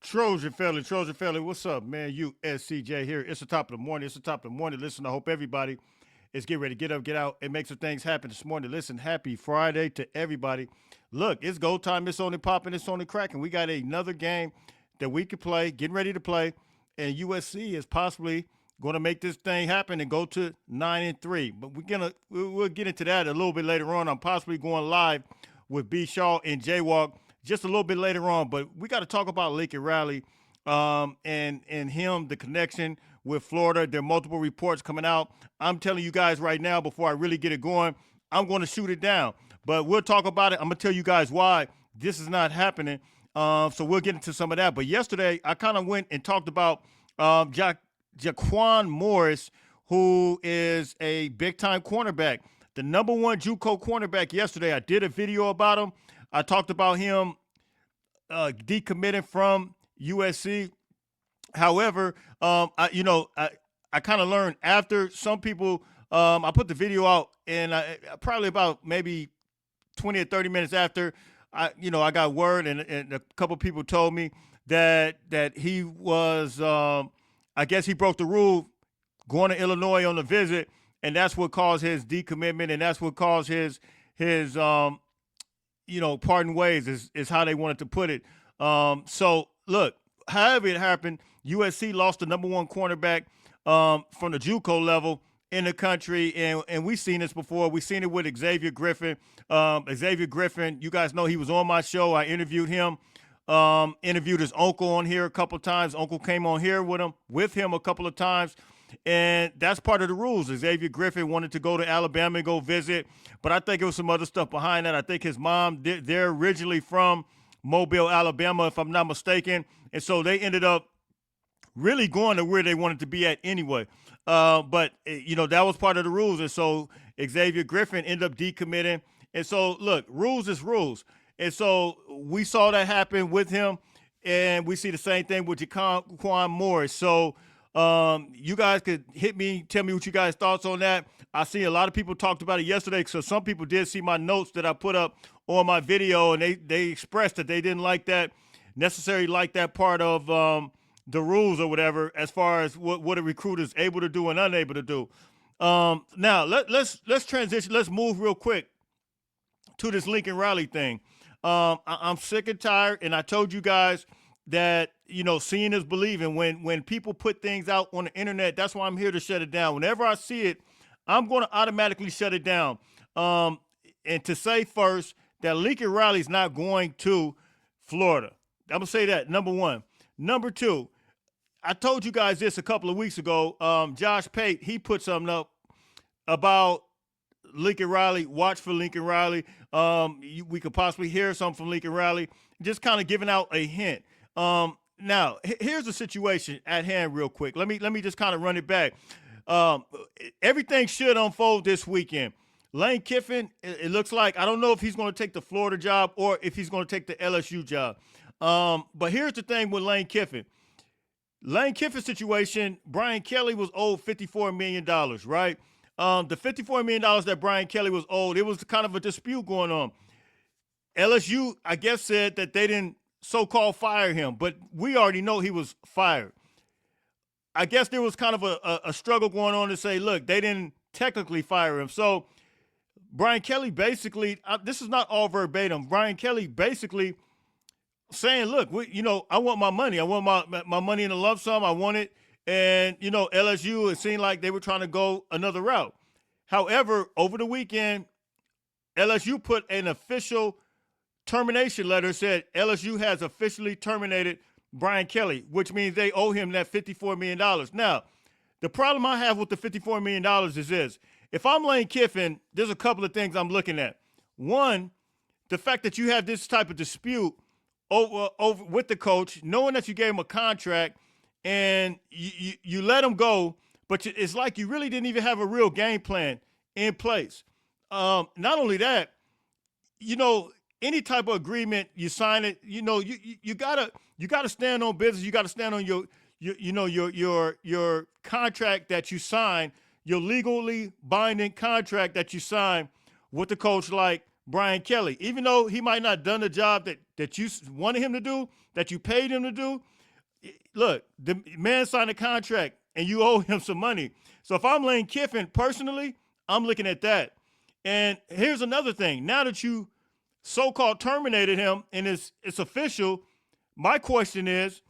Trojan family, what's up, man? USCJ here. It's the top of the morning. It's the top of the morning. Listen, I hope everybody is getting ready to get up, get out, and make some things happen this morning. Listen, happy Friday to everybody. Look, it's go time. It's only popping. It's only cracking. We got another game that we could play, getting ready to play, and USC is possibly going to make this thing happen and go to 9-3. But we'll get into that a little bit later on. I'm possibly going live with B. Shaw and Jaywalk just a little bit later on. But we got to talk about Lincoln Riley and him, the connection with Florida. There are multiple reports coming out. I'm telling you guys right now, before I really get it going, I'm going to shoot it down. But we'll talk about it. I'm going to tell you guys why this is not happening. So we'll get into some of that. But yesterday, I kind of went and talked about Jaquan Morris, who is a big-time cornerback, the number one JUCO cornerback yesterday. I did a video about him. I talked about him decommitting from USC. However, I kind of learned after some people, I put the video out, and probably about maybe 20 or 30 minutes after, I got word, and a couple people told me that he was, I guess he broke the rule going to Illinois on a visit, and that's what caused his decommitment, and that's what caused his parting ways is how they wanted to put it. So look, however it happened, USC lost the number one cornerback from the JUCO level in the country, and we've seen this before. We've seen it with Xavier Griffin. Xavier Griffin, you guys know he was on my show. I interviewed him, interviewed his uncle on here a couple of times. Uncle came on here with him a couple of times, and that's part of the rules. Xavier Griffin wanted to go to Alabama and go visit, but I think it was some other stuff behind that. I think his mom, they're originally from Mobile, Alabama, if I'm not mistaken, and so they ended up really going to where they wanted to be at anyway. But that was part of the rules. And so Xavier Griffin ended up decommitting. And so, look, rules is rules. And so we saw that happen with him, and we see the same thing with Jaquan Morris. So you guys could hit me, tell me what you guys' thoughts on that. I see a lot of people talked about it yesterday, so some people did see my notes that I put up on my video, and they expressed that they didn't necessarily like that part of the rules or whatever, as far as what a recruiter is able to do and unable to do. Now let's transition. Let's move real quick to this Lincoln Riley thing. I'm sick and tired, and I told you guys that seeing is believing. When people put things out on the internet, that's why I'm here to shut it down. Whenever I see it, I'm going to automatically shut it down. And to say first that Lincoln Riley's not going to Florida, I'm gonna say that, number one. Number two, I told you guys this a couple of weeks ago. Josh Pate, he put something up about Lincoln Riley. Watch for Lincoln Riley. We could possibly hear something from Lincoln Riley, just kind of giving out a hint. Now, here's the situation at hand real quick. Let me just kind of run it back. Everything should unfold this weekend. Lane Kiffin, it looks like, I don't know if he's going to take the Florida job or if he's going to take the LSU job. But here's the thing with Lane Kiffin. Lane Kiffin's situation, Brian Kelly was owed $54 million, right? The $54 million that Brian Kelly was owed, it was kind of a dispute going on. LSU, I guess, said that they didn't so-called fire him, but we already know he was fired. I guess there was kind of a struggle going on to say, look, they didn't technically fire him. So Brian Kelly basically, this is not all verbatim, Brian Kelly basically saying, look, I want my money. I want my money in a lump sum. I want it. And, LSU, it seemed like they were trying to go another route. However, over the weekend, LSU put an official termination letter, said LSU has officially terminated Brian Kelly, which means they owe him that $54 million. Now, the problem I have with the $54 million is this. If I'm Lane Kiffin, there's a couple of things I'm looking at. One, the fact that you have this type of dispute over with the coach, knowing that you gave him a contract and you let him go, but it's like you really didn't even have a real game plan in place. Not only that, any type of agreement, you sign it, you gotta stand on business. You gotta stand on your contract that you sign, your legally binding contract that you sign with the coach, like Brian Kelly. Even though he might not have done the job that you wanted him to do, that you paid him to do, look, the man signed a contract and you owe him some money. So if I'm Lane Kiffin personally, I'm looking at that. And here's another thing. Now that you so-called terminated him and it's official, my question is,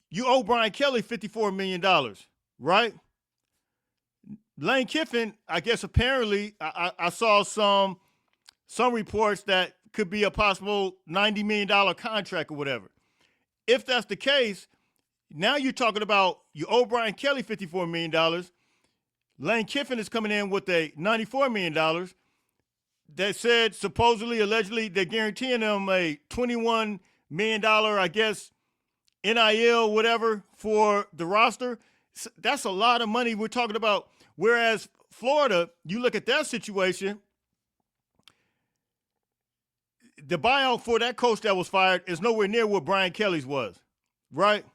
you owe Brian Kelly $54 million, right? Lane Kiffin, I guess apparently, I saw some reports that could be a possible $90 million contract or whatever. If that's the case, now you're talking about you owe Brian Kelly $54 million. Lane Kiffin is coming in with a $94 million. They said supposedly, allegedly, they're guaranteeing him a $21 million, I guess, NIL, whatever, for the roster. That's a lot of money we're talking about. Whereas Florida, you look at that situation, the buyout for that coach that was fired is nowhere near what Brian Kelly's was, right?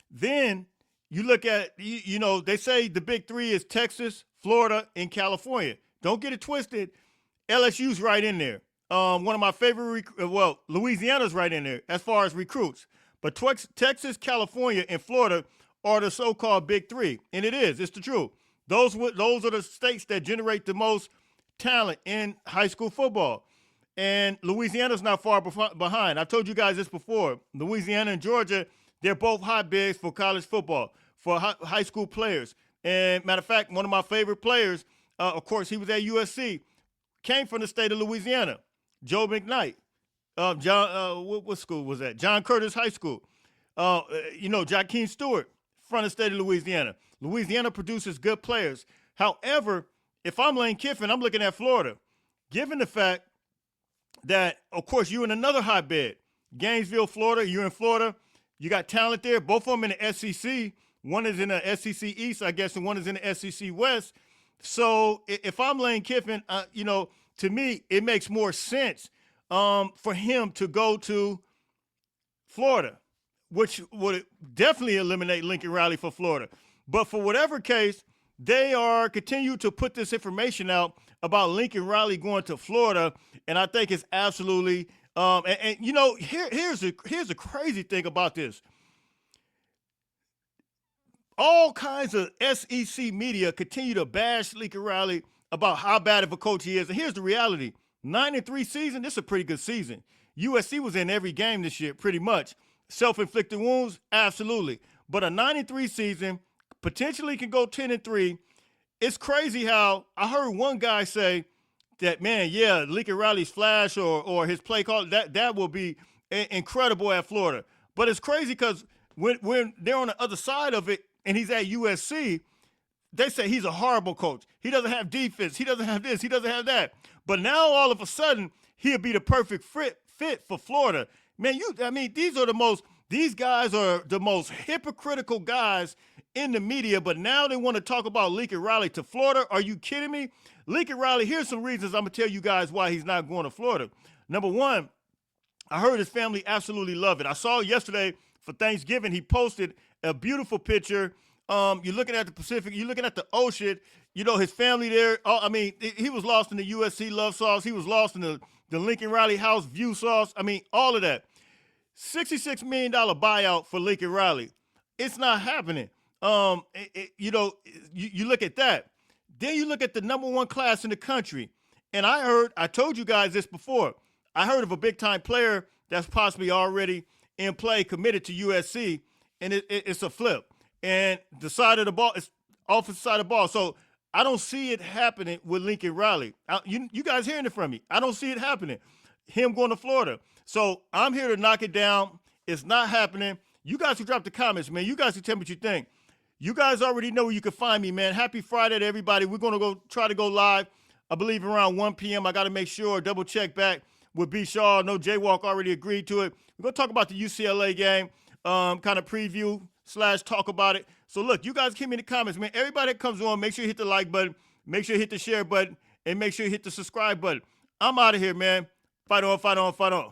Then you look at, they say the big three is Texas, Florida, and California. Don't get it twisted. LSU's right in there. One of my favorite, Louisiana's right in there as far as recruits. But Texas, California, and Florida are the so-called big three. And it's the truth. Those are the states that generate the most talent in high school football. And Louisiana's not far behind. I've told you guys this before. Louisiana and Georgia, they're both hotbeds for college football, for high school players. And matter of fact, one of my favorite players, of course, he was at USC, came from the state of Louisiana, Joe McKnight. What school was that? John Curtis High School. Jaquan Stewart from the state of Louisiana. Louisiana produces good players. However, if I'm Lane Kiffin, I'm looking at Florida. Given the fact that, of course, you're in another hotbed, Gainesville, Florida, you're in Florida. You got talent there. Both of them in the SEC. One is in the SEC East, I guess, and one is in the SEC West. So if I'm Lane Kiffin, to me, it makes more sense for him to go to Florida, which would definitely eliminate Lincoln Riley for Florida. But for whatever case, they are continue to put this information out about Lincoln Riley going to Florida, and I think it's absolutely here's the crazy thing about this. All kinds of SEC media continue to bash Lincoln Riley about how bad of a coach he is. And here's the reality. 9-3 season, this is a pretty good season. USC was in every game this year, pretty much. Self-inflicted wounds, absolutely. But a 9-3 season potentially can go 10-3. It's crazy how I heard one guy say that, man, yeah, Lincoln Riley's flash or his play call, that will be incredible at Florida. But it's crazy because when they're on the other side of it and he's at USC, they say he's a horrible coach. He doesn't have defense. He doesn't have this. He doesn't have that. But now all of a sudden, he'll be the perfect fit for Florida. Man, these guys are the most hypocritical guys in the media, but now they want to talk about Lincoln Riley to Florida. Are you kidding me? Lincoln Riley, here's some reasons I'm going to tell you guys why he's not going to Florida. Number one, I heard his family absolutely love it. I saw yesterday for Thanksgiving, he posted a beautiful picture. You're looking at the Pacific, you're looking at the ocean, his family there. He was lost in the USC love sauce. He was lost in the Lincoln Riley house view sauce. All of that. $66 million buyout for Lincoln Riley. It's not happening. You look at that. Then you look at the number one class in the country. And I told you guys this before. I heard of a big-time player that's possibly already in play, committed to USC, and it's a flip. And the side of the ball, it's offensive side of the ball. So I don't see it happening with Lincoln Riley. You guys hearing it from me. I don't see it happening. Him going to Florida. So I'm here to knock it down. It's not happening. You guys can drop the comments, man. You guys can tell me what you think. You guys already know where you can find me, man. Happy Friday to everybody. We're going to try to go live, I believe, around 1 p.m. I got to make sure, double check back with B. Shaw. No, Jaywalk already agreed to it. We're going to talk about the UCLA game, kind of preview / talk about it. So, look, you guys keep me in the comments, man. Everybody that comes on, make sure you hit the like button, make sure you hit the share button, and make sure you hit the subscribe button. I'm out of here, man. Fight on, fight on, fight on.